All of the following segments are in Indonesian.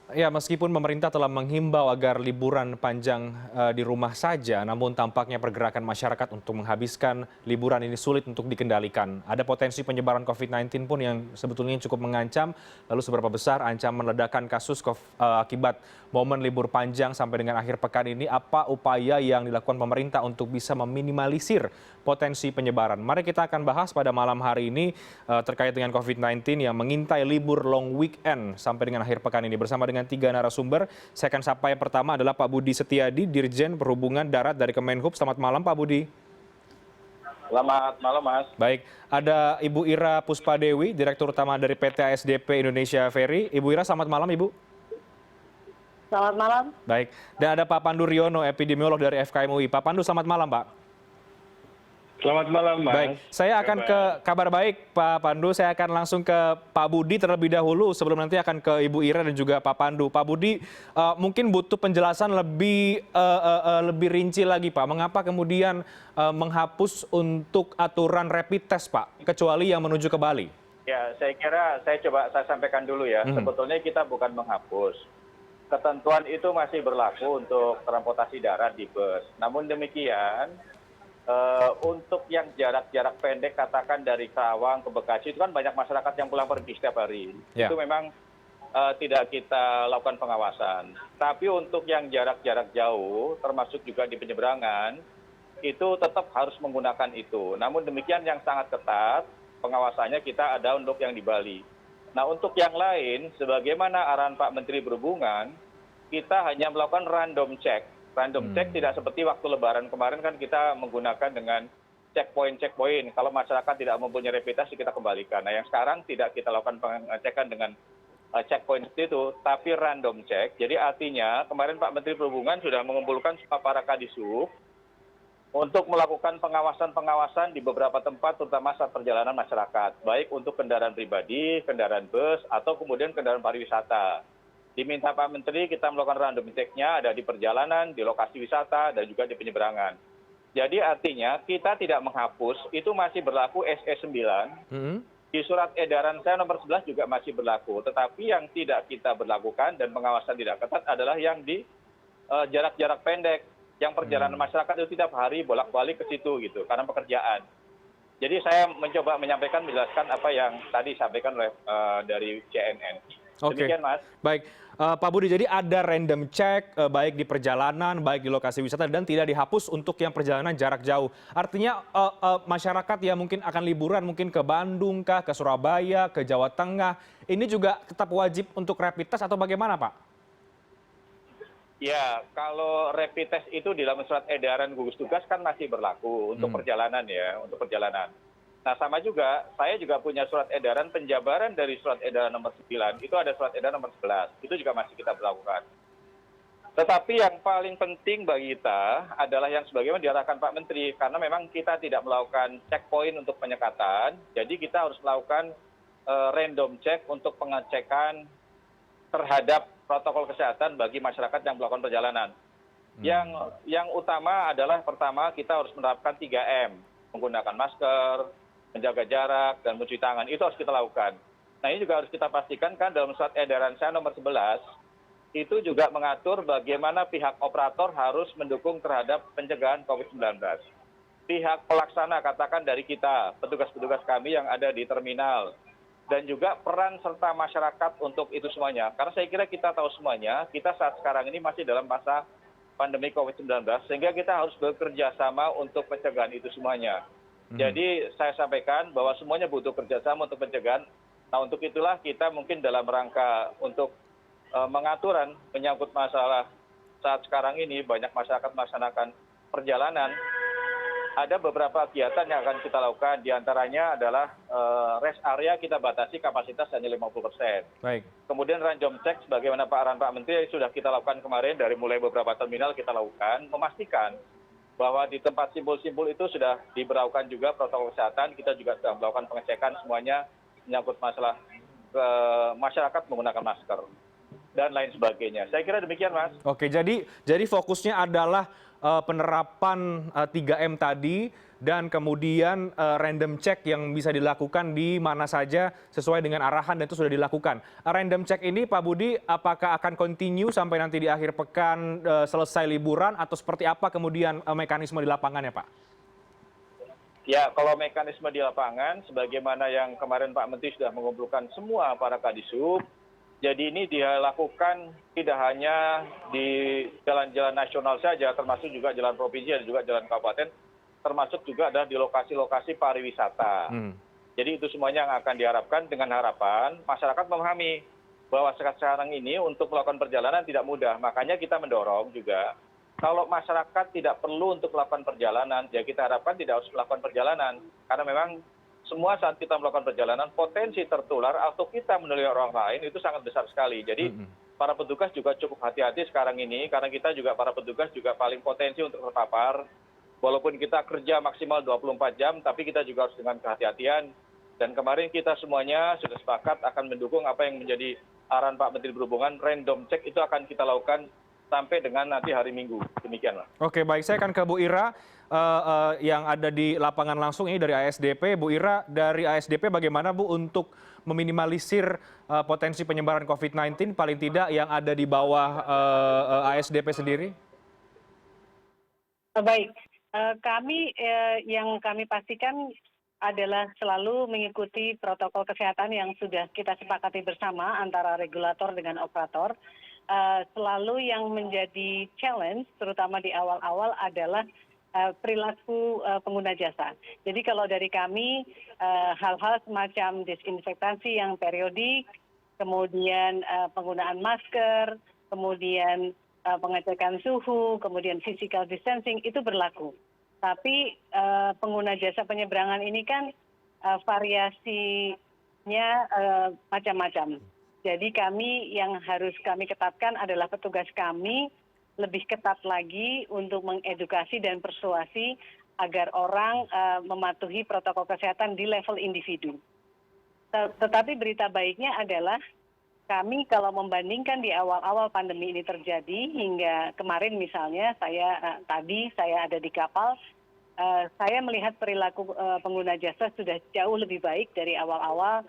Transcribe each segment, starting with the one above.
Ya, meskipun pemerintah telah menghimbau agar liburan panjang di rumah saja, namun tampaknya pergerakan masyarakat untuk menghabiskan liburan ini sulit untuk dikendalikan. Ada potensi penyebaran COVID-19 pun yang sebetulnya cukup mengancam. Lalu seberapa besar ancaman ledakan kasus akibat momen libur panjang sampai dengan akhir pekan ini? Apa upaya yang dilakukan pemerintah untuk bisa meminimalisir potensi penyebaran? Mari kita akan bahas pada malam hari ini terkait dengan COVID-19 yang mengintai libur long weekend sampai dengan akhir pekan ini bersama dengan tiga narasumber. Saya akan sapa yang pertama adalah Pak Budi Setiadi, Dirjen Perhubungan Darat dari Kemenhub. Selamat malam Pak Budi. Selamat malam, Mas. Baik, ada Ibu Ira Puspadewi, Direktur Utama dari PT ASDP Indonesia Ferry. Ibu Ira, selamat malam Ibu. Selamat malam. Baik, dan ada Pak Pandu Riono, epidemiolog dari FKM UI. Pak Pandu, selamat malam Pak. Selamat malam, Mas. Baik, saya akan ke kabar baik Pak Pandu. Saya akan langsung ke Pak Budi terlebih dahulu sebelum nanti akan ke Ibu Ira dan juga Pak Pandu. Pak Budi, mungkin butuh penjelasan lebih rinci lagi Pak. Mengapa kemudian menghapus untuk aturan rapid test Pak, kecuali yang menuju ke Bali? Ya, saya kira saya sampaikan dulu ya. Sebetulnya kita bukan menghapus. Ketentuan itu masih berlaku untuk transportasi darat di bus. Namun demikian, untuk yang jarak-jarak pendek, katakan dari Karawang ke Bekasi, itu kan banyak masyarakat yang pulang pergi setiap hari. Ya. Itu memang tidak kita lakukan pengawasan. Tapi untuk yang jarak-jarak jauh, termasuk juga di penyeberangan, itu tetap harus menggunakan itu. Namun demikian yang sangat ketat, pengawasannya kita ada untuk yang di Bali. Nah, untuk yang lain, sebagaimana arahan Pak Menteri Perhubungan, kita hanya melakukan random check. Random check tidak seperti waktu Lebaran kemarin kan kita menggunakan dengan checkpoint. Kalau masyarakat tidak mempunyai rapid test, kita kembalikan. Nah, yang sekarang tidak kita lakukan pengecekan dengan checkpoint itu, tapi random check. Jadi artinya kemarin Pak Menteri Perhubungan sudah mengumpulkan semua para kadisub untuk melakukan pengawasan-pengawasan di beberapa tempat, terutama saat perjalanan masyarakat, baik untuk kendaraan pribadi, kendaraan bus, atau kemudian kendaraan pariwisata. Diminta Pak Menteri kita melakukan random check-nya ada di perjalanan, di lokasi wisata, dan juga di penyeberangan. Jadi artinya kita tidak menghapus, itu masih berlaku SE 9. Di surat edaran saya nomor 11 juga masih berlaku. Tetapi yang tidak kita berlakukan dan pengawasan tidak ketat adalah yang di jarak-jarak pendek. Yang perjalanan masyarakat itu tiap hari bolak-balik ke situ gitu, karena pekerjaan. Jadi saya mencoba menjelaskan apa yang tadi disampaikan oleh dari CNN. Oke. Demikian, Mas. Baik, Pak Budi, jadi ada random check baik di perjalanan, baik di lokasi wisata, dan tidak dihapus untuk yang perjalanan jarak jauh. Artinya masyarakat yang mungkin akan liburan mungkin ke Bandung, kah, ke Surabaya, ke Jawa Tengah, ini juga tetap wajib untuk rapid test atau bagaimana Pak? Ya, kalau rapid test itu di dalam surat edaran gugus tugas kan masih berlaku untuk perjalanan ya, untuk perjalanan. Nah, sama juga, saya juga punya surat edaran penjabaran dari surat edaran nomor 9, itu ada surat edaran nomor 11, itu juga masih kita berlakukan. Tetapi yang paling penting bagi kita adalah yang sebagaimana diarahkan Pak Menteri, karena memang kita tidak melakukan checkpoint untuk penyekatan, jadi kita harus melakukan random check untuk pengecekan terhadap protokol kesehatan bagi masyarakat yang melakukan perjalanan. Yang utama adalah pertama kita harus menerapkan 3M, menggunakan masker, menjaga jarak, dan mencuci tangan. Itu harus kita lakukan. Nah, ini juga harus kita pastikan kan dalam surat edaran saya nomor 11, itu juga mengatur bagaimana pihak operator harus mendukung terhadap pencegahan COVID-19. Pihak pelaksana, katakan dari kita, petugas-petugas kami yang ada di terminal, dan juga peran serta masyarakat untuk itu semuanya. Karena saya kira kita tahu semuanya, kita saat sekarang ini masih dalam masa pandemi COVID-19, sehingga kita harus bekerja sama untuk pencegahan itu semuanya. Jadi saya sampaikan bahwa semuanya butuh kerjasama untuk pencegahan. Nah, untuk itulah kita mungkin dalam rangka untuk mengaturan menyangkut masalah saat sekarang ini banyak masyarakat melaksanakan perjalanan. Ada beberapa kegiatan yang akan kita lakukan, diantaranya adalah rest area kita batasi kapasitas hanya 50%. Baik. Kemudian random check, sebagaimana arahan Pak Menteri sudah kita lakukan kemarin dari mulai beberapa terminal kita lakukan, memastikan bahwa di tempat simpul-simpul itu sudah diberlakukan juga protokol kesehatan, kita juga sudah melakukan pengecekan semuanya menyangkut masalah masyarakat menggunakan masker. dan lain sebagainya. Saya kira demikian, Mas. Oke, jadi fokusnya adalah penerapan 3M tadi dan kemudian random check yang bisa dilakukan di mana saja sesuai dengan arahan dan itu sudah dilakukan. Random check ini Pak Budi apakah akan continue sampai nanti di akhir pekan selesai liburan atau seperti apa kemudian mekanisme di lapangannya, Pak? Ya, kalau mekanisme di lapangan, sebagaimana yang kemarin Pak Menteri sudah mengumpulkan semua para kadisub, jadi ini dilakukan tidak hanya di jalan-jalan nasional saja, termasuk juga jalan provinsi dan juga jalan kabupaten, termasuk juga ada di lokasi-lokasi pariwisata. Jadi itu semuanya yang akan diharapkan dengan harapan masyarakat memahami bahwa sekarang ini untuk melakukan perjalanan tidak mudah. Makanya kita mendorong juga kalau masyarakat tidak perlu untuk melakukan perjalanan, ya kita harapkan tidak harus melakukan perjalanan. Karena memang semua saat kita melakukan perjalanan, potensi tertular atau kita menular orang lain itu sangat besar sekali. Jadi para petugas juga cukup hati-hati sekarang ini, karena kita juga para petugas juga paling potensi untuk terpapar. Walaupun kita kerja maksimal 24 jam, tapi kita juga harus dengan kehati-hatian. Dan kemarin kita semuanya sudah sepakat akan mendukung apa yang menjadi arahan Pak Menteri Perhubungan, random check itu akan kita lakukan sampai dengan nanti hari Minggu. Demikian, Pak. Oke, baik. Saya akan ke Bu Ira yang ada di lapangan langsung ini dari ASDP. Bu Ira, dari ASDP bagaimana Bu untuk meminimalisir potensi penyebaran COVID-19 paling tidak yang ada di bawah ASDP sendiri? Baik, yang kami pastikan adalah selalu mengikuti protokol kesehatan yang sudah kita sepakati bersama antara regulator dengan operator. Selalu yang menjadi challenge, terutama di awal-awal adalah perilaku pengguna jasa. Jadi kalau dari kami, hal-hal semacam disinfektasi yang periodik, kemudian penggunaan masker, kemudian pengecekan suhu, kemudian physical distancing itu berlaku. Tapi pengguna jasa penyeberangan ini kan variasinya macam-macam. Jadi kami yang harus kami ketatkan adalah petugas kami lebih ketat lagi untuk mengedukasi dan persuasi agar orang mematuhi protokol kesehatan di level individu. Tetapi berita baiknya adalah kami kalau membandingkan di awal-awal pandemi ini terjadi hingga kemarin misalnya saya ada di kapal, saya melihat perilaku pengguna jasa sudah jauh lebih baik dari awal-awal.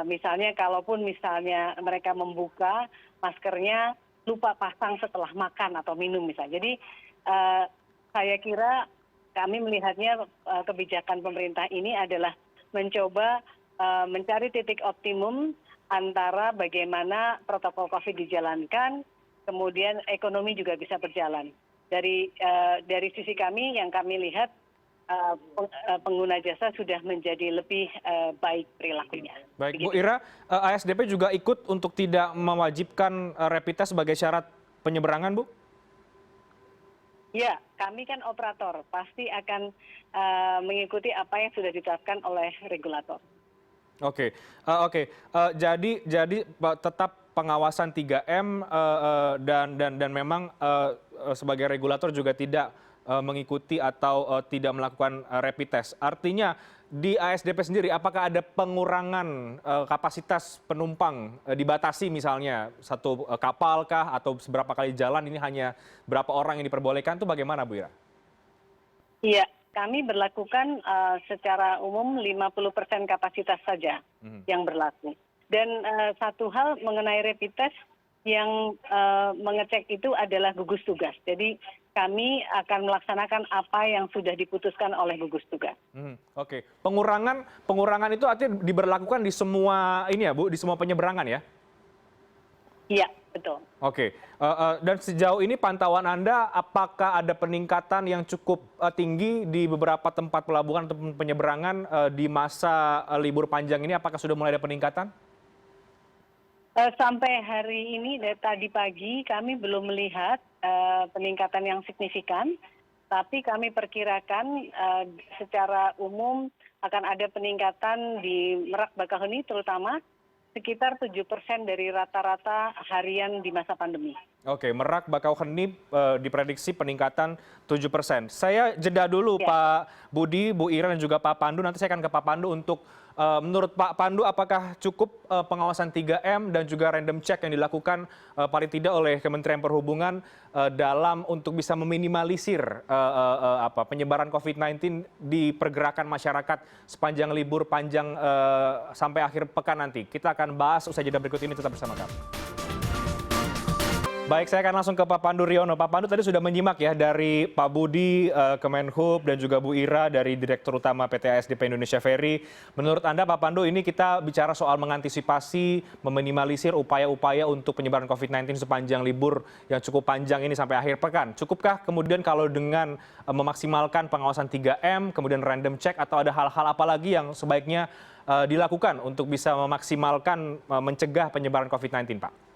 Misalnya kalaupun misalnya mereka membuka maskernya lupa pasang setelah makan atau minum misalnya. Jadi saya kira kami melihatnya kebijakan pemerintah ini adalah mencoba mencari titik optimum antara bagaimana protokol COVID dijalankan, kemudian ekonomi juga bisa berjalan. Dari sisi kami yang kami lihat pengguna jasa sudah menjadi lebih baik perilakunya. Baik, Bu Ira, ASDP juga ikut untuk tidak mewajibkan rapid test sebagai syarat penyeberangan, Bu? Ya, kami kan operator, pasti akan mengikuti apa yang sudah ditetapkan oleh regulator. Oke. Jadi tetap pengawasan 3M dan memang sebagai regulator juga tidak mengikuti atau tidak melakukan rapid test. Artinya di ASDP sendiri apakah ada pengurangan kapasitas penumpang dibatasi misalnya satu kapal kah atau seberapa kali jalan ini hanya berapa orang yang diperbolehkan itu bagaimana Bu Ira? Iya, kami berlakukan secara umum 50% kapasitas saja yang berlaku. Dan satu hal mengenai rapid test yang mengecek itu adalah gugus tugas. Jadi kami akan melaksanakan apa yang sudah diputuskan oleh gugus tugas. Oke, pengurangan itu artinya diberlakukan di semua ini ya Bu, di semua penyeberangan ya? Iya, betul. Oke, dan sejauh ini pantauan Anda apakah ada peningkatan yang cukup tinggi di beberapa tempat pelabuhan atau penyeberangan di masa libur panjang ini? Apakah sudah mulai ada peningkatan? Sampai hari ini tadi pagi kami belum melihat peningkatan yang signifikan, tapi kami perkirakan secara umum akan ada peningkatan di Merak Bakahuni terutama sekitar 7% dari rata-rata harian di masa pandemi. Oke, Merak Bakauheni diprediksi peningkatan 7%. Saya jeda dulu ya. Pak Budi, Bu Ira dan juga Pak Pandu. Nanti saya akan ke Pak Pandu untuk Menurut Pak Pandu, apakah cukup pengawasan 3M dan juga random check yang dilakukan paling tidak oleh Kementerian Perhubungan dalam untuk bisa meminimalisir penyebaran COVID-19 di pergerakan masyarakat sepanjang libur panjang sampai akhir pekan nanti? Kita akan bahas usai jeda berikut ini, tetap bersama kami. Baik, saya akan langsung ke Pak Pandu Riono. Pak Pandu tadi sudah menyimak ya dari Pak Budi, Kemenhub, dan juga Bu Ira dari Direktur Utama PT ASDP Indonesia Ferry. Menurut Anda, Pak Pandu, ini kita bicara soal mengantisipasi, meminimalisir upaya-upaya untuk penyebaran COVID-19 sepanjang libur yang cukup panjang ini sampai akhir pekan. Cukupkah kemudian kalau dengan memaksimalkan pengawasan 3M, kemudian random check, atau ada hal-hal apa lagi yang sebaiknya dilakukan untuk bisa memaksimalkan mencegah penyebaran COVID-19, Pak?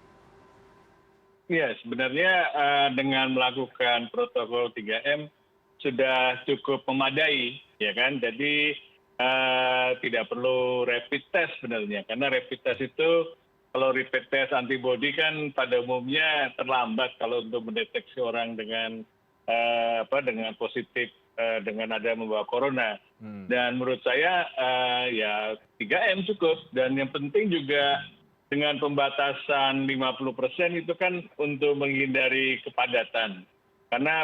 Ya, sebenarnya dengan melakukan protokol 3M sudah cukup memadai, ya kan? Jadi tidak perlu rapid test sebenarnya, karena rapid test itu kalau rapid test antibody kan pada umumnya terlambat kalau untuk mendeteksi orang dengan dengan positif dengan ada membawa corona. Dan menurut saya ya 3M cukup, dan yang penting juga dengan pembatasan 50% itu kan untuk menghindari kepadatan, karena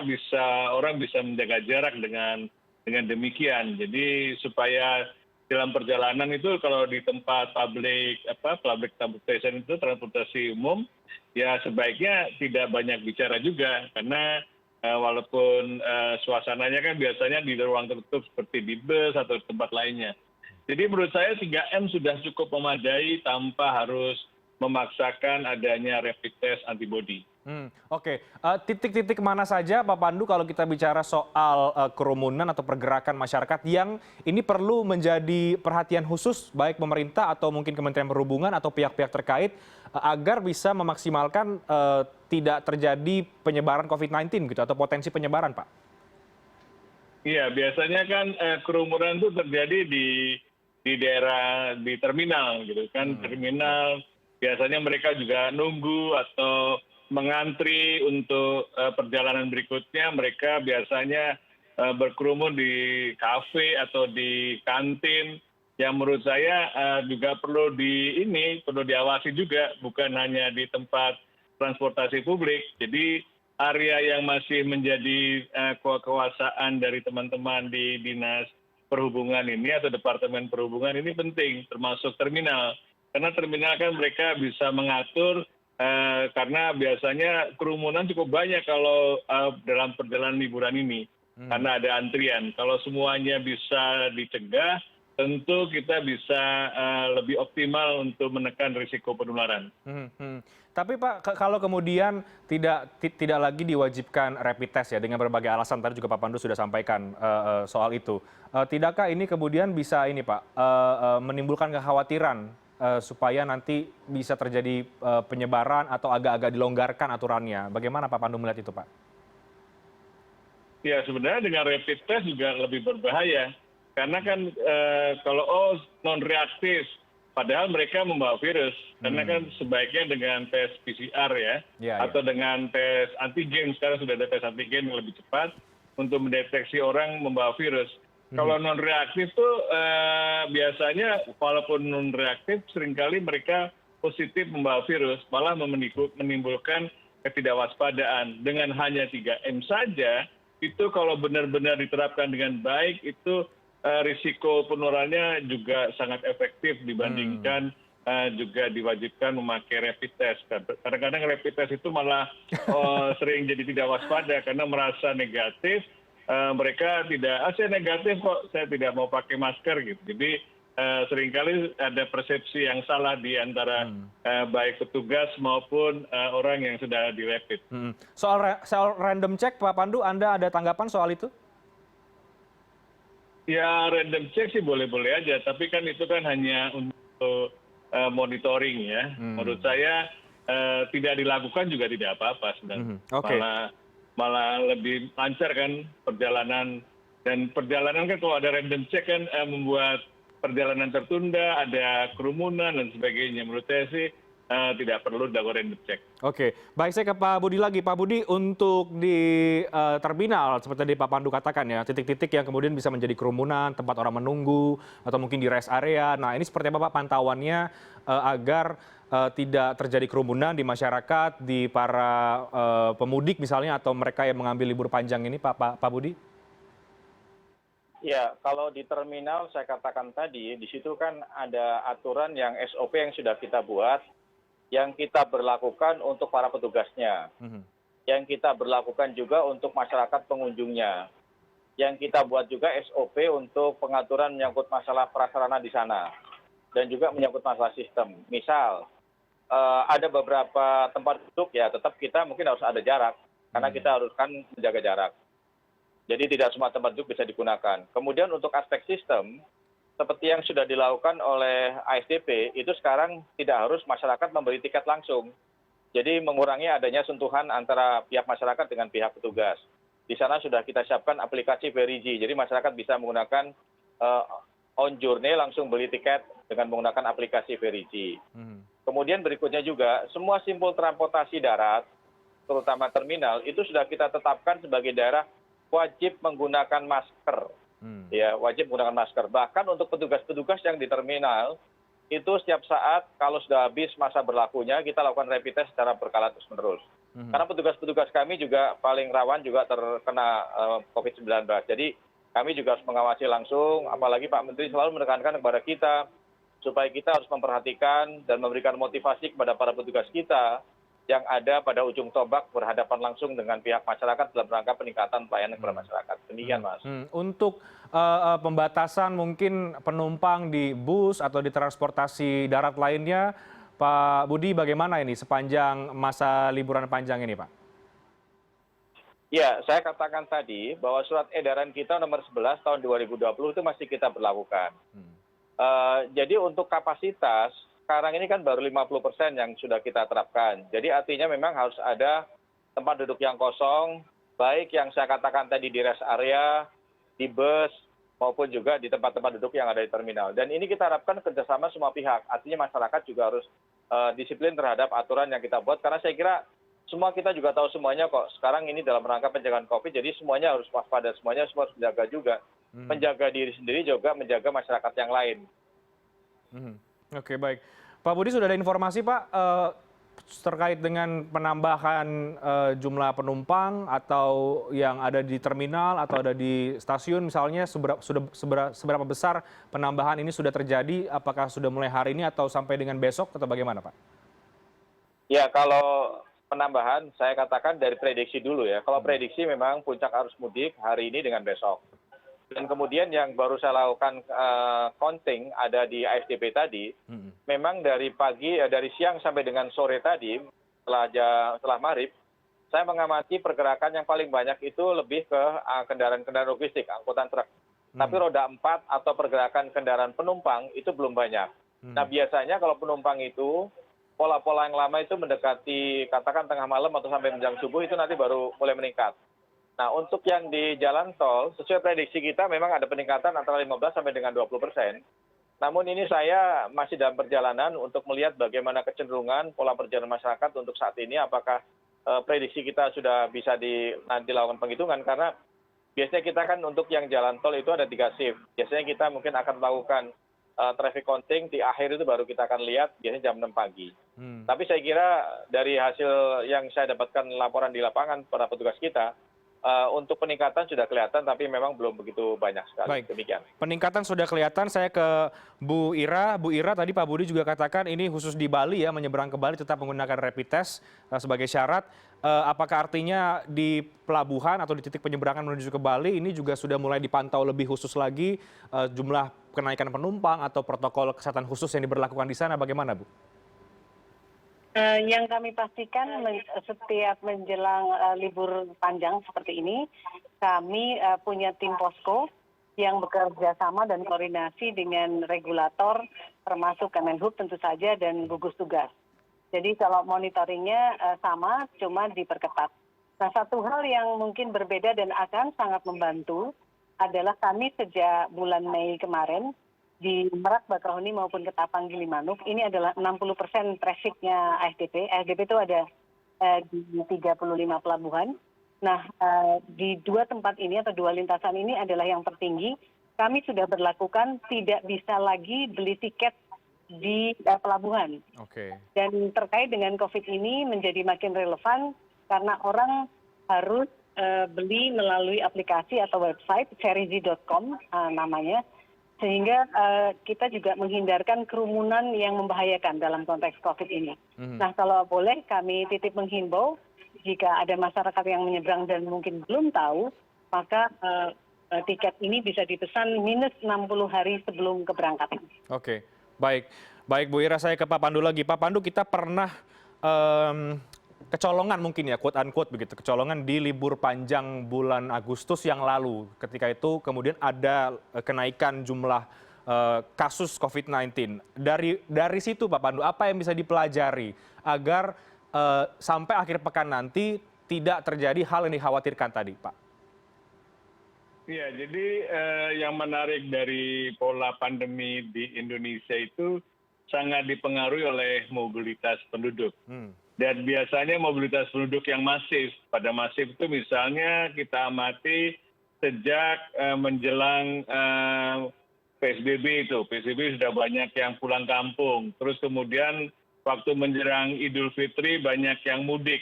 orang bisa menjaga jarak dengan demikian. Jadi supaya dalam perjalanan itu kalau di tempat public transportation itu transportasi umum, ya sebaiknya tidak banyak bicara juga, karena walaupun suasananya kan biasanya di ruang tertutup seperti di bus atau tempat lainnya. Jadi menurut saya 3M sudah cukup memadai tanpa harus memaksakan adanya rapid test antibody. Oke, titik-titik mana saja Pak Pandu kalau kita bicara soal kerumunan atau pergerakan masyarakat yang ini perlu menjadi perhatian khusus baik pemerintah atau mungkin Kementerian Perhubungan atau pihak-pihak terkait agar bisa memaksimalkan tidak terjadi penyebaran COVID-19 gitu atau potensi penyebaran, Pak? Iya, biasanya kan kerumunan itu terjadi di daerah di terminal gitu kan. Terminal biasanya mereka juga nunggu atau mengantri untuk perjalanan berikutnya. Mereka biasanya berkerumun di kafe atau di kantin yang menurut saya juga perlu diawasi juga, bukan hanya di tempat transportasi publik. Jadi area yang masih menjadi kekuasaan dari teman-teman di Dinas Perhubungan ini atau Departemen Perhubungan ini penting, termasuk terminal. Karena terminal kan mereka bisa mengatur, karena biasanya kerumunan cukup banyak kalau dalam perjalanan liburan ini, karena ada antrian. Kalau semuanya bisa dicegah, tentu kita bisa lebih optimal untuk menekan risiko penularan. Tapi Pak, kalau kemudian tidak lagi diwajibkan rapid test ya dengan berbagai alasan, tadi juga Pak Pandu sudah sampaikan soal itu. Tidakkah ini kemudian bisa ini Pak menimbulkan kekhawatiran supaya nanti bisa terjadi penyebaran atau agak-agak dilonggarkan aturannya? Bagaimana Pak Pandu melihat itu, Pak? Ya, sebenarnya dengan rapid test juga lebih berbahaya. Karena kan kalau non reaktif, padahal mereka membawa virus. Karena kan sebaiknya dengan tes PCR atau dengan tes antigen. Sekarang sudah ada tes antigen yang lebih cepat untuk mendeteksi orang membawa virus. Kalau non reaktif tuh biasanya walaupun non reaktif seringkali mereka positif membawa virus, malah menimbulkan ketidakwaspadaan. Dengan hanya 3M saja, itu kalau benar-benar diterapkan dengan baik, itu risiko penularannya juga sangat efektif dibandingkan juga diwajibkan memakai rapid test. Kadang-kadang rapid test itu malah sering jadi tidak waspada karena merasa negatif. Mereka tidak, saya negatif kok, saya tidak mau pakai masker gitu. Jadi seringkali ada persepsi yang salah di antara baik petugas maupun orang yang sudah di rapid. Soal random check, Pak Pandu, Anda ada tanggapan soal itu? Ya, random check sih boleh-boleh aja, tapi kan itu kan hanya untuk monitoring ya. Menurut saya tidak dilakukan juga tidak apa-apa sebenarnya. Malah lebih lancar kan perjalanan. Dan perjalanan kan kalau ada random check kan membuat perjalanan tertunda, ada kerumunan dan sebagainya. Menurut saya sih tidak perlu dilakukan random check. Oke, baik, saya ke Pak Budi lagi. Pak Budi, untuk di terminal seperti tadi Pak Pandu katakan ya, titik-titik yang kemudian bisa menjadi kerumunan, tempat orang menunggu, atau mungkin di rest area. Nah, ini seperti apa Pak pantauannya agar tidak terjadi kerumunan di masyarakat, di para pemudik misalnya, atau mereka yang mengambil libur panjang ini, Pak Budi? Ya, kalau di terminal saya katakan tadi, di situ kan ada aturan yang SOP yang sudah kita buat, yang kita berlakukan untuk para petugasnya, yang kita berlakukan juga untuk masyarakat pengunjungnya, yang kita buat juga SOP untuk pengaturan menyangkut masalah prasarana di sana, dan juga menyangkut masalah sistem. Misal, ada beberapa tempat duduk ya tetap kita mungkin harus ada jarak, karena kita harus kan menjaga jarak. Jadi tidak semua tempat duduk bisa digunakan. Kemudian untuk aspek sistem, seperti yang sudah dilakukan oleh ASDP, itu sekarang tidak harus masyarakat membeli tiket langsung. Jadi mengurangi adanya sentuhan antara pihak masyarakat dengan pihak petugas. Di sana sudah kita siapkan aplikasi Veriji, jadi masyarakat bisa menggunakan on journey langsung beli tiket dengan menggunakan aplikasi Veriji. Kemudian berikutnya juga, semua simpul transportasi darat, terutama terminal, itu sudah kita tetapkan sebagai daerah wajib menggunakan masker. Ya, wajib menggunakan masker. Bahkan untuk petugas-petugas yang di terminal, itu setiap saat kalau sudah habis masa berlakunya, kita lakukan rapid test secara berkala terus-menerus. Karena petugas-petugas kami juga paling rawan juga terkena COVID-19. Jadi kami juga harus mengawasi langsung, apalagi Pak Menteri selalu menekankan kepada kita, supaya kita harus memperhatikan dan memberikan motivasi kepada para petugas kita, yang ada pada ujung tombak berhadapan langsung dengan pihak masyarakat dalam rangka peningkatan pelayanan kepada masyarakat. Demikian, Mas. Untuk pembatasan mungkin penumpang di bus atau di transportasi darat lainnya, Pak Budi bagaimana ini sepanjang masa liburan panjang ini, Pak? Ya, saya katakan tadi bahwa surat edaran kita nomor 11 tahun 2020 itu masih kita berlakukan. Jadi untuk kapasitas, sekarang ini kan baru 50% yang sudah kita terapkan. Jadi artinya memang harus ada tempat duduk yang kosong, baik yang saya katakan tadi di rest area, di bus, maupun juga di tempat-tempat duduk yang ada di terminal. Dan ini kita harapkan kerjasama semua pihak. Artinya masyarakat juga harus disiplin terhadap aturan yang kita buat. Karena saya kira semua kita juga tahu semuanya kok. Sekarang ini dalam rangka pencegahan COVID, jadi semuanya harus waspada, semuanya semua harus menjaga juga. Menjaga diri sendiri juga menjaga masyarakat yang lain. Oke, baik. Pak Budi, sudah ada informasi Pak terkait dengan penambahan jumlah penumpang atau yang ada di terminal atau ada di stasiun misalnya, seberapa besar penambahan ini sudah terjadi? Apakah sudah mulai hari ini atau sampai dengan besok atau bagaimana Pak? Ya, kalau penambahan saya katakan dari prediksi dulu ya. Kalau prediksi memang puncak arus mudik hari ini dengan besok. Dan kemudian yang baru saya lakukan counting ada di ASDP tadi, memang dari siang sampai dengan sore tadi, setelah maghrib, saya mengamati pergerakan yang paling banyak itu lebih ke kendaraan-kendaraan logistik, angkutan truk. Tapi roda 4 atau pergerakan kendaraan penumpang itu belum banyak. Nah biasanya kalau penumpang itu, pola-pola yang lama itu mendekati katakan tengah malam atau sampai menjelang subuh itu nanti baru mulai meningkat. Nah untuk yang di jalan tol, sesuai prediksi kita memang ada peningkatan antara 15 sampai dengan 20%. Namun ini saya masih dalam perjalanan untuk melihat bagaimana kecenderungan pola perjalanan masyarakat untuk saat ini, apakah prediksi kita sudah bisa dilakukan penghitungan, karena biasanya kita kan untuk yang jalan tol itu ada 3 shift. Biasanya kita mungkin akan melakukan traffic counting, di akhir itu baru kita akan lihat, biasanya jam 6 pagi. Tapi saya kira dari hasil yang saya dapatkan laporan di lapangan para petugas kita, untuk peningkatan sudah kelihatan, tapi memang belum begitu banyak sekali. Baik. Demikian. Peningkatan sudah kelihatan. Saya ke Bu Ira. Bu Ira, tadi Pak Budi juga katakan ini khusus di Bali ya, menyeberang ke Bali tetap menggunakan rapid test sebagai syarat. Apakah artinya di pelabuhan atau di titik penyeberangan menuju ke Bali ini juga sudah mulai dipantau lebih khusus lagi jumlah kenaikan penumpang atau protokol kesehatan khusus yang diberlakukan di sana? Bagaimana, Bu? Yang kami pastikan setiap menjelang libur panjang seperti ini, kami punya tim posko yang bekerja sama dan koordinasi dengan regulator, termasuk Kemenhub tentu saja, dan gugus tugas. Jadi kalau monitoringnya sama, cuma diperketat. Nah, satu hal yang mungkin berbeda dan akan sangat membantu adalah kami sejak bulan Mei kemarin, di Merak, Bakauheni maupun Ketapang, Gilimanuk, ini adalah 60% trafficnya ASDP. ASDP itu ada di 35 pelabuhan. Nah, di dua tempat ini atau dua lintasan ini adalah yang tertinggi. Kami sudah berlakukan tidak bisa lagi beli tiket di pelabuhan. Oke. Dan terkait dengan COVID ini menjadi makin relevan karena orang harus beli melalui aplikasi atau website ferizi.com namanya, sehingga kita juga menghindarkan kerumunan yang membahayakan dalam konteks COVID ini. Nah, kalau boleh kami titip menghimbau, jika ada masyarakat yang menyeberang dan mungkin belum tahu, maka tiket ini bisa dipesan minus 60 hari sebelum keberangkatan. Oke, baik. Baik Bu Ira, saya ke Pak Pandu lagi. Pak Pandu, kita pernah kecolongan mungkin ya, quote unquote begitu, kecolongan di libur panjang bulan Agustus yang lalu. Ketika itu kemudian ada kenaikan jumlah kasus COVID-19. Dari situ Pak Pandu, apa yang bisa dipelajari agar sampai akhir pekan nanti tidak terjadi hal yang dikhawatirkan tadi, Pak? Ya, jadi yang menarik dari pola pandemi di Indonesia itu sangat dipengaruhi oleh mobilitas penduduk. Dan biasanya mobilitas penduduk yang masif, pada masif itu misalnya kita amati sejak menjelang PSBB itu. PSBB sudah banyak yang pulang kampung. Terus kemudian waktu menjelang Idul Fitri banyak yang mudik.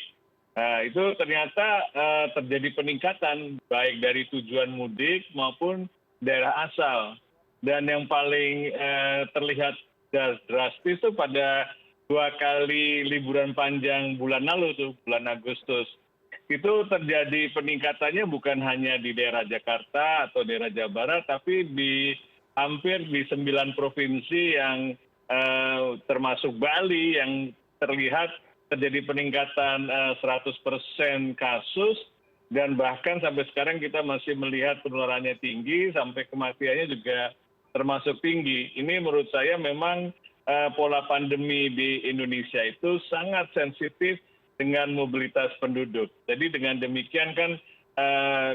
Itu ternyata terjadi peningkatan baik dari tujuan mudik maupun daerah asal. Dan yang paling terlihat drastis itu pada 2 kali liburan panjang bulan lalu tuh, bulan Agustus. Itu terjadi peningkatannya bukan hanya di daerah Jakarta atau daerah Jawa Barat, tapi hampir di 9 provinsi yang termasuk Bali yang terlihat terjadi peningkatan 100% kasus, dan bahkan sampai sekarang kita masih melihat penularannya tinggi, sampai kematiannya juga termasuk tinggi. Ini menurut saya memang pola pandemi di Indonesia itu sangat sensitif dengan mobilitas penduduk. Jadi dengan demikian kan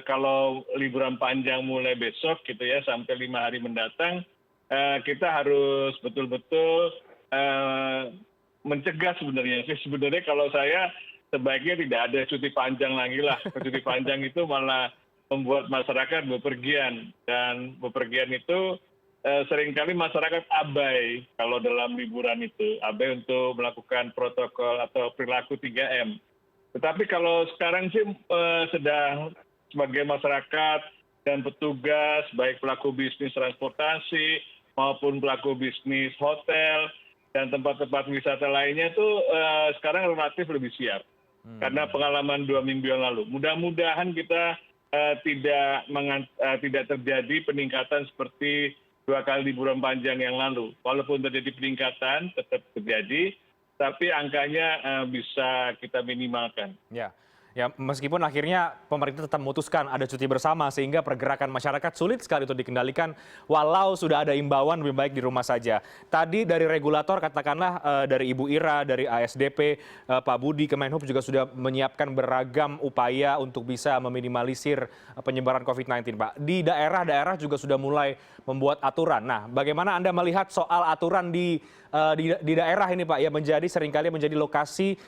kalau liburan panjang mulai besok gitu ya sampai 5 hari mendatang, kita harus betul-betul mencegah sebenarnya. Sebenarnya kalau saya sebaiknya tidak ada cuti panjang lagi lah. Cuti panjang itu malah membuat masyarakat bepergian, dan bepergian itu seringkali masyarakat abai kalau dalam liburan itu, abai untuk melakukan protokol atau perilaku 3M. Tetapi kalau sekarang sih sedang sebagai masyarakat dan petugas, baik pelaku bisnis transportasi maupun pelaku bisnis hotel dan tempat-tempat wisata lainnya tuh sekarang relatif lebih siap. Karena pengalaman 2 minggu yang lalu. Mudah-mudahan kita tidak terjadi peningkatan seperti 2 kali liburan panjang yang lalu. Walaupun terjadi peningkatan, tetap terjadi, tapi angkanya bisa kita minimalkan. Ya, meskipun akhirnya pemerintah tetap memutuskan ada cuti bersama sehingga pergerakan masyarakat sulit sekali untuk dikendalikan walau sudah ada imbauan lebih baik di rumah saja. Tadi dari regulator katakanlah dari Ibu Ira, dari ASDP, Pak Budi, Kemenhub juga sudah menyiapkan beragam upaya untuk bisa meminimalisir penyebaran COVID-19, Pak. Di daerah-daerah juga sudah mulai membuat aturan. Nah, bagaimana Anda melihat soal aturan di daerah ini, Pak, yang seringkali menjadi lokasi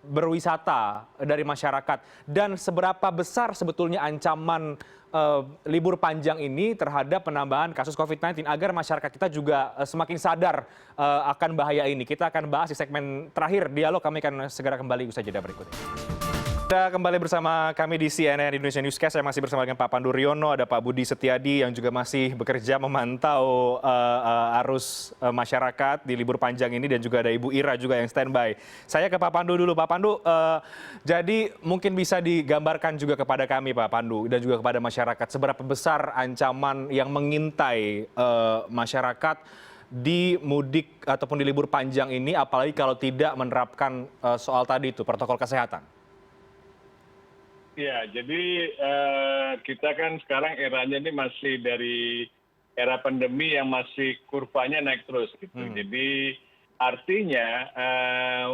berwisata dari masyarakat, dan seberapa besar sebetulnya ancaman libur panjang ini terhadap penambahan kasus COVID-19 agar masyarakat kita juga semakin sadar akan bahaya ini. Kita akan bahas di segmen terakhir dialog, kami akan segera kembali usai jeda berikut ini. Kita kembali bersama kami di CNN Indonesia Newscast. Saya masih bersama dengan Pak Pandu Riono, ada Pak Budi Setiadi yang juga masih bekerja memantau arus masyarakat di libur panjang ini, dan juga ada Ibu Ira juga yang standby. Saya ke Pak Pandu dulu. Pak Pandu, jadi mungkin bisa digambarkan juga kepada kami Pak Pandu dan juga kepada masyarakat seberapa besar ancaman yang mengintai masyarakat di mudik ataupun di libur panjang ini, apalagi kalau tidak menerapkan soal tadi itu, protokol kesehatan. Ya, jadi kita kan sekarang eranya ini masih dari era pandemi yang masih kurvanya naik terus gitu. Jadi artinya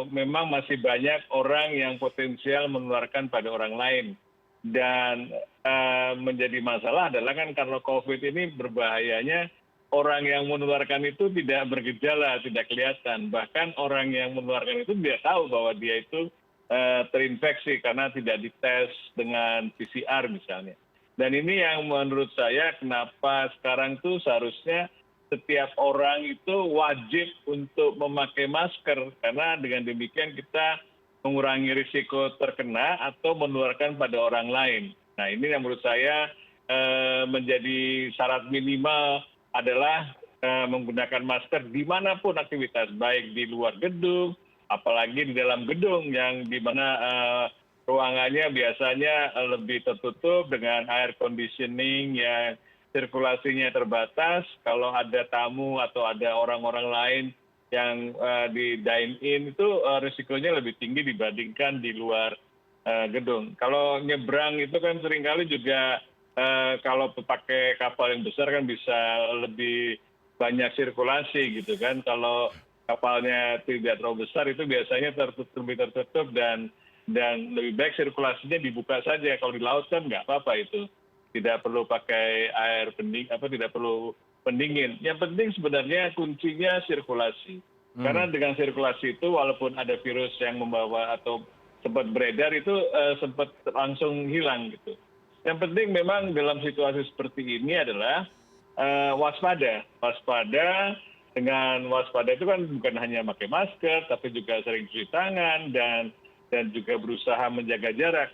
memang masih banyak orang yang potensial menularkan pada orang lain. Dan menjadi masalah adalah kan karena COVID ini berbahayanya orang yang menularkan itu tidak bergejala, tidak kelihatan. Bahkan orang yang menularkan itu dia tahu bahwa dia itu terinfeksi karena tidak dites dengan PCR misalnya. Dan ini yang menurut saya kenapa sekarang tuh seharusnya setiap orang itu wajib untuk memakai masker. Karena dengan demikian kita mengurangi risiko terkena atau menularkan pada orang lain. Nah ini yang menurut saya menjadi syarat minimal adalah menggunakan masker dimanapun aktivitas, baik di luar gedung, apalagi di dalam gedung yang di mana ruangannya biasanya lebih tertutup dengan air conditioning yang sirkulasinya terbatas. Kalau ada tamu atau ada orang-orang lain yang di dine in itu risikonya lebih tinggi dibandingkan di luar gedung. Kalau nyebrang itu kan seringkali juga kalau pakai kapal yang besar kan bisa lebih banyak sirkulasi gitu kan. Kalau kapalnya tidak terlalu besar itu biasanya lebih tertutup dan lebih baik sirkulasinya dibuka saja. Kalau di laut kan nggak apa-apa itu, tidak perlu pakai air tidak perlu pendingin. Yang penting sebenarnya kuncinya sirkulasi. Karena dengan sirkulasi itu walaupun ada virus yang membawa atau sempat beredar itu sempat langsung hilang gitu. Yang penting memang dalam situasi seperti ini adalah waspada. Dengan waspada itu kan bukan hanya pakai masker, tapi juga sering cuci tangan dan juga berusaha menjaga jarak.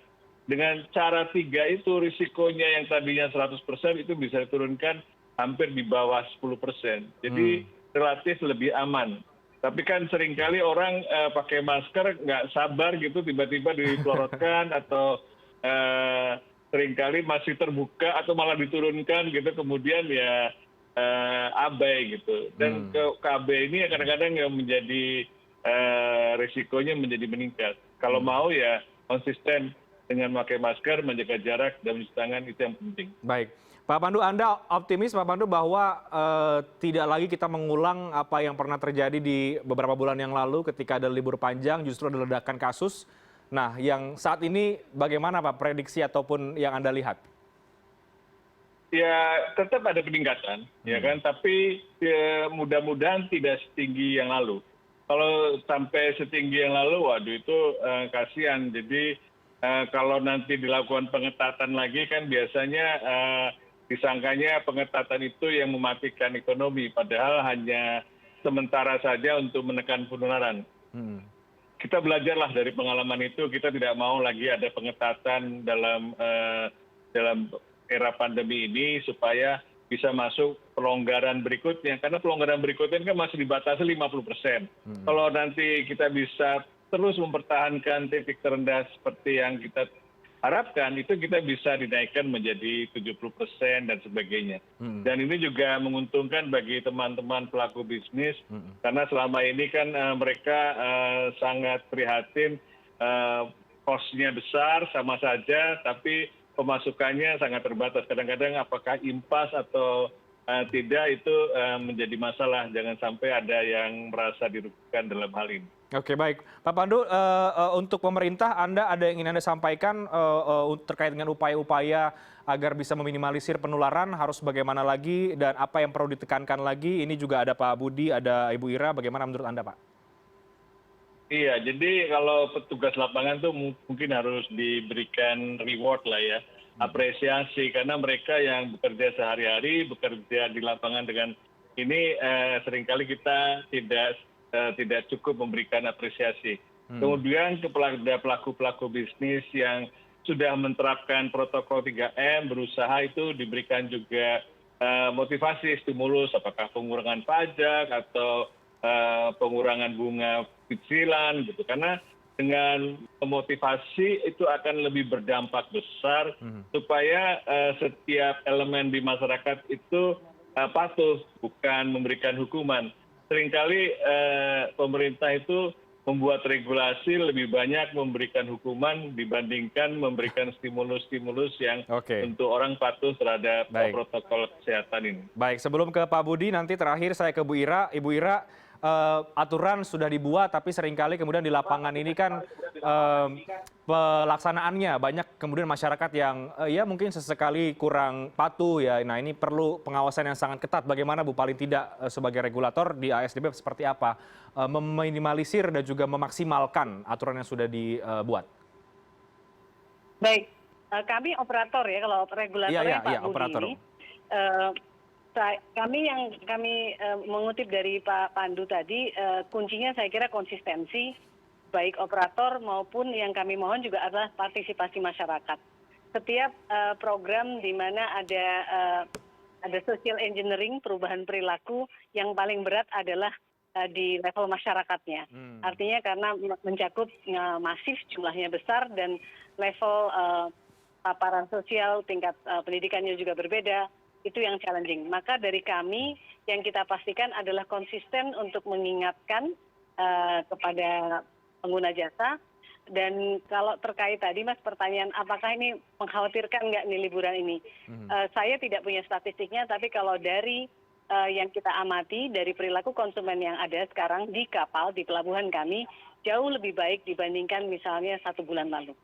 Dengan cara 3 itu risikonya yang tadinya 100% itu bisa diturunkan hampir di bawah 10%. Jadi relatif lebih aman. Tapi kan seringkali orang pakai masker nggak sabar gitu tiba-tiba dipelorotkan atau seringkali masih terbuka atau malah diturunkan gitu kemudian ya abai gitu. Dan KB ini kadang-kadang yang menjadi risikonya menjadi meningkat. Kalau mau ya konsisten dengan memakai masker, menjaga jarak dan mencuci tangan itu yang penting. Baik. Pak Pandu, Anda optimis Pak Pandu bahwa tidak lagi kita mengulang apa yang pernah terjadi di beberapa bulan yang lalu ketika ada libur panjang justru ada ledakan kasus. Nah, yang saat ini bagaimana Pak prediksi ataupun yang Anda lihat? Ya tetap ada peningkatan, ya kan. Tapi mudah-mudahan tidak setinggi yang lalu. Kalau sampai setinggi yang lalu, waduh itu kasihan. Jadi kalau nanti dilakukan pengetatan lagi kan biasanya disangkanya pengetatan itu yang mematikan ekonomi, padahal hanya sementara saja untuk menekan penularan. Kita belajarlah dari pengalaman itu, kita tidak mau lagi ada pengetatan dalam era pandemi ini supaya bisa masuk pelonggaran berikutnya. Karena pelonggaran berikutnya kan masih dibatasi 50%. Kalau nanti kita bisa terus mempertahankan titik terendah seperti yang kita harapkan, itu kita bisa dinaikkan menjadi 70% dan sebagainya. Dan ini juga menguntungkan bagi teman-teman pelaku bisnis, karena selama ini kan mereka sangat prihatin, cost-nya besar sama saja, tapi pemasukannya sangat terbatas. Kadang-kadang apakah impas atau tidak itu menjadi masalah. Jangan sampai ada yang merasa dirugikan dalam hal ini. Oke, baik. Pak Pandu, untuk pemerintah, ada yang ingin Anda sampaikan terkait dengan upaya-upaya agar bisa meminimalisir penularan, harus bagaimana lagi, dan apa yang perlu ditekankan lagi? Ini juga ada Pak Budi, ada Ibu Ira, bagaimana menurut Anda, Pak? Iya, jadi kalau petugas lapangan tuh mungkin harus diberikan reward lah ya, apresiasi, karena mereka yang bekerja sehari-hari, bekerja di lapangan dengan ini seringkali kita tidak cukup memberikan apresiasi. Kemudian kepada pelaku-pelaku bisnis yang sudah menerapkan protokol 3M, berusaha itu diberikan juga motivasi, stimulus, apakah pengurangan pajak atau pengurangan bunga cicilan gitu. Karena dengan motivasi itu akan lebih berdampak besar supaya setiap elemen di masyarakat itu patuh, bukan memberikan hukuman. Seringkali pemerintah itu membuat regulasi lebih banyak memberikan hukuman dibandingkan memberikan stimulus-stimulus yang untuk orang patuh terhadap protokol kesehatan ini. Baik, sebelum ke Pak Budi, nanti terakhir saya ke Bu Ira. Ibu Ira, aturan sudah dibuat, tapi seringkali kemudian di lapangan ini kan pelaksanaannya banyak kemudian masyarakat yang ya mungkin sesekali kurang patuh ya. Nah ini perlu pengawasan yang sangat ketat. Bagaimana Bu paling tidak sebagai regulator di ASDP seperti apa meminimalisir dan juga memaksimalkan aturan yang sudah dibuat? Baik, kami operator ya, kalau regulatornya Pak Budi operator. ini. Kami mengutip dari Pak Pandu tadi, kuncinya saya kira konsistensi, baik operator maupun yang kami mohon juga adalah partisipasi masyarakat. Setiap program di mana ada social engineering, perubahan perilaku, yang paling berat adalah di level masyarakatnya. Artinya karena mencakup masif, jumlahnya besar, dan level paparan sosial, tingkat pendidikannya juga berbeda, itu yang challenging. Maka dari kami yang kita pastikan adalah konsisten untuk mengingatkan kepada pengguna jasa. Dan kalau terkait tadi Mas pertanyaan apakah ini mengkhawatirkan nggak nih liburan ini, saya tidak punya statistiknya, tapi kalau dari yang kita amati dari perilaku konsumen yang ada sekarang di kapal, di pelabuhan kami, jauh lebih baik dibandingkan misalnya 1 bulan lalu.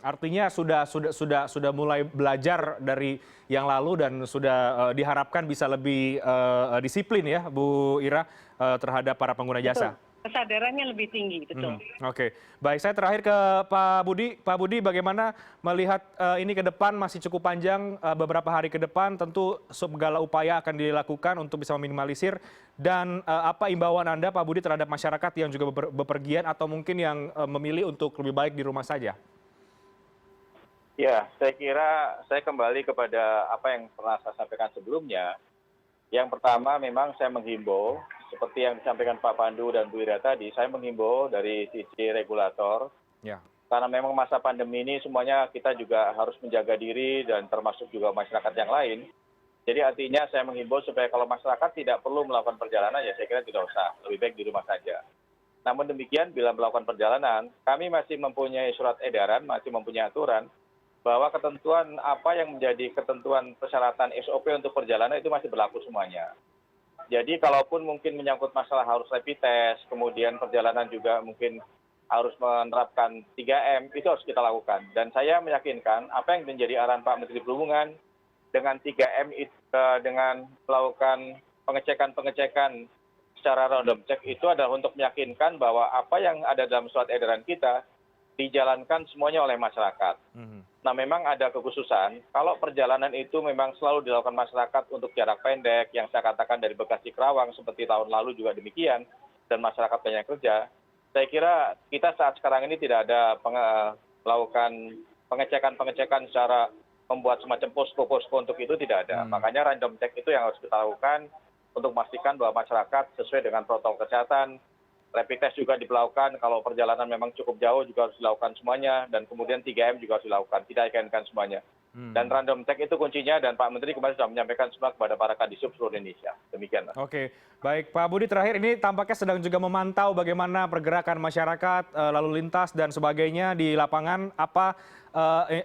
Artinya sudah mulai belajar dari yang lalu dan sudah diharapkan bisa lebih disiplin ya Bu Ira terhadap para pengguna jasa. Betul. Kesadarannya lebih tinggi, betul. Oke, baik, saya terakhir ke Pak Budi. Pak Budi, bagaimana melihat ini ke depan masih cukup panjang, beberapa hari ke depan tentu segala upaya akan dilakukan untuk bisa meminimalisir. Dan apa imbauan Anda Pak Budi terhadap masyarakat yang juga bepergian atau mungkin yang memilih untuk lebih baik di rumah saja? Ya, saya kira saya kembali kepada apa yang pernah saya sampaikan sebelumnya. Yang pertama memang saya menghimbau, seperti yang disampaikan Pak Pandu dan Bu Ira tadi, saya menghimbau dari sisi regulator, karena memang masa pandemi ini semuanya kita juga harus menjaga diri dan termasuk juga masyarakat yang lain. Jadi artinya saya menghimbau supaya kalau masyarakat tidak perlu melakukan perjalanan, ya saya kira tidak usah, lebih baik di rumah saja. Namun demikian, bila melakukan perjalanan, kami masih mempunyai surat edaran, masih mempunyai aturan, bahwa ketentuan apa yang menjadi ketentuan persyaratan SOP untuk perjalanan itu masih berlaku semuanya. Jadi kalaupun mungkin menyangkut masalah harus rapid test, kemudian perjalanan juga mungkin harus menerapkan 3M, itu harus kita lakukan. Dan saya meyakinkan apa yang menjadi arahan Pak Menteri Perhubungan dengan 3M dengan melakukan pengecekan secara random check itu adalah untuk meyakinkan bahwa apa yang ada dalam surat edaran kita dijalankan semuanya oleh masyarakat. Nah memang ada kekhususan, kalau perjalanan itu memang selalu dilakukan masyarakat untuk jarak pendek, yang saya katakan dari Bekasi Kerawang seperti tahun lalu juga demikian, dan masyarakat banyak kerja, saya kira kita saat sekarang ini tidak ada melakukan pengecekan secara membuat semacam posko-posko untuk itu, tidak ada. Makanya random check itu yang harus kita lakukan untuk memastikan bahwa masyarakat sesuai dengan protokol kesehatan. Rapid test juga dilakukan, kalau perjalanan memang cukup jauh juga harus dilakukan semuanya, dan kemudian 3M juga harus dilakukan, tidak ikan semuanya. Dan random check itu kuncinya, dan Pak Menteri kemarin sudah menyampaikan semua kepada para kadisub seluruh Indonesia. Demikian. Oke, baik Pak Budi, terakhir ini tampaknya sedang juga memantau bagaimana pergerakan masyarakat, lalu lintas dan sebagainya di lapangan. Apa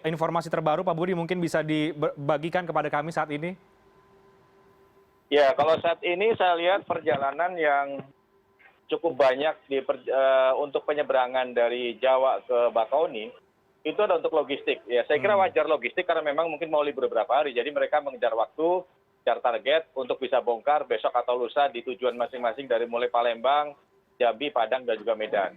informasi terbaru Pak Budi mungkin bisa dibagikan kepada kami saat ini? Ya, kalau saat ini saya lihat perjalanan yang cukup banyak untuk penyeberangan dari Jawa ke Bakauni, itu ada untuk logistik. Ya, saya kira wajar logistik karena memang mungkin mau libur beberapa hari, jadi mereka mengejar waktu, kejar target untuk bisa bongkar besok atau lusa di tujuan masing-masing dari mulai Palembang, Jambi, Padang, dan juga Medan.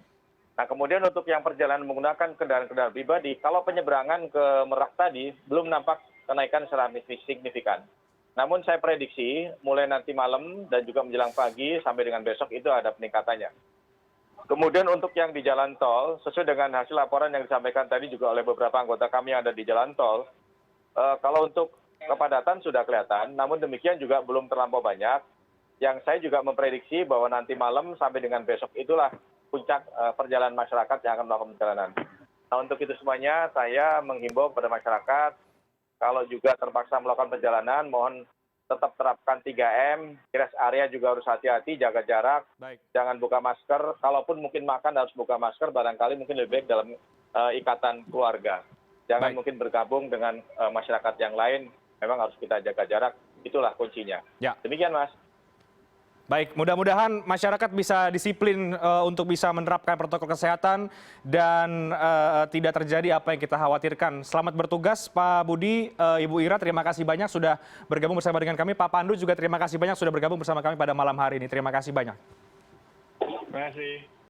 Nah, kemudian untuk yang perjalanan menggunakan kendaraan-kendaraan pribadi, kalau penyeberangan ke Merak tadi belum nampak kenaikan secara signifikan. Namun saya prediksi mulai nanti malam dan juga menjelang pagi sampai dengan besok itu ada peningkatannya. Kemudian untuk yang di jalan tol, sesuai dengan hasil laporan yang disampaikan tadi juga oleh beberapa anggota kami yang ada di jalan tol, kalau untuk kepadatan sudah kelihatan, namun demikian juga belum terlampau banyak. Yang saya juga memprediksi bahwa nanti malam sampai dengan besok itulah puncak perjalanan masyarakat yang akan melakukan perjalanan. Nah untuk itu semuanya saya menghimbau kepada masyarakat, kalau juga terpaksa melakukan perjalanan, mohon tetap terapkan 3M, rest area juga harus hati-hati, jaga jarak, jangan buka masker, kalaupun mungkin makan harus buka masker, barangkali mungkin lebih baik dalam ikatan keluarga. Jangan mungkin bergabung dengan masyarakat yang lain, memang harus kita jaga jarak, itulah kuncinya. Demikian Mas. Baik, mudah-mudahan masyarakat bisa disiplin untuk bisa menerapkan protokol kesehatan dan tidak terjadi apa yang kita khawatirkan. Selamat bertugas Pak Budi, Ibu Ira, terima kasih banyak sudah bergabung bersama dengan kami. Pak Pandu juga terima kasih banyak sudah bergabung bersama kami pada malam hari ini. Terima kasih banyak. Terima kasih.